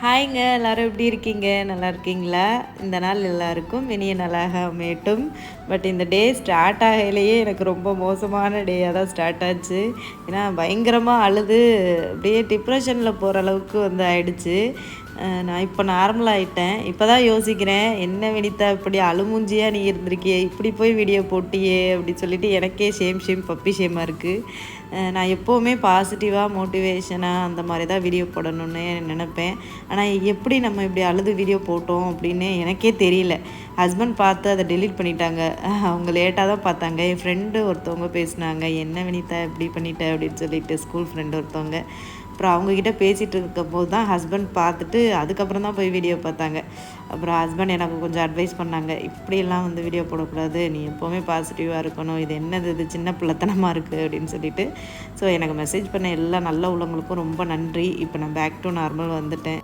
ஹாய்ங்க எல்லாரும் எப்படி இருக்கீங்க? நல்லா இருக்கீங்களா? இந்த நாள் எல்லாருக்கும் இனிய நாளாக அமையட்டும். பட் இந்த டே ஸ்டார்ட் ஆகையிலேயே எனக்கு ரொம்ப மோசமான டேயா தான் ஸ்டார்ட் ஆச்சு. ஏன்னா பயங்கரமா அழுது அப்படியே டிப்ரஷனில் போகிற அளவுக்கு ஆயிடுச்சு. நான் இப்போ நார்மல் ஆயிட்டேன். இப்போ தான் யோசிக்கிறேன், "என்ன வினிதா இப்படி அழுமூஞ்சியா நீ இருந்திருக்கியே! இப்படி போய் வீடியோ போட்டியே!" அப்படி சொல்லிட்டு எனக்கே ஷேம் பப்பி ஷேமா இருக்குது. நான் எப்போவுமே பாசிட்டிவாக மோட்டிவேஷனாக அந்த மாதிரி தான் வீடியோ போடணும்னு நினப்பேன். ஆனால் எப்படி நம்ம இப்படி அழுது வீடியோ போட்டோம் அப்படின்னு எனக்கே தெரியல. ஹஸ்பண்ட் பார்த்து அதை டெலீட் பண்ணிட்டாங்க. அவங்க லேட்டாக தான் பார்த்தாங்க. என் ஃப்ரெண்டு ஒருத்தவங்க பேசினாங்க, "என்ன வினிதா இப்படி பண்ணிட்ட?" அப்படின்னு சொல்லிட்டு ஸ்கூல் ஃப்ரெண்டு ஒருத்தவங்க. அப்புறம் அவங்கக்கிட்ட பேசிகிட்டு இருக்கும்போது தான் ஹஸ்பண்ட் பார்த்துட்டு அதுக்கப்புறம் தான் போய் வீடியோ பார்த்தாங்க. அப்புறம் ஹஸ்பண்ட் எனக்கு கொஞ்சம் அட்வைஸ் பண்ணாங்க, "இப்படியெல்லாம் வீடியோ போடக்கூடாது, நீ எப்போவுமே பாசிட்டிவாக இருக்கணும், இது என்னது இது சின்ன பிள்ளைத்தனமாக இருக்குது" அப்படின்னு சொல்லிட்டு. ஸோ எனக்கு மெசேஜ் பண்ண எல்லா நல்ல உள்ளவங்களுக்கும் ரொம்ப நன்றி. இப்போ நான் பேக் டு நார்மல் வந்துட்டேன்.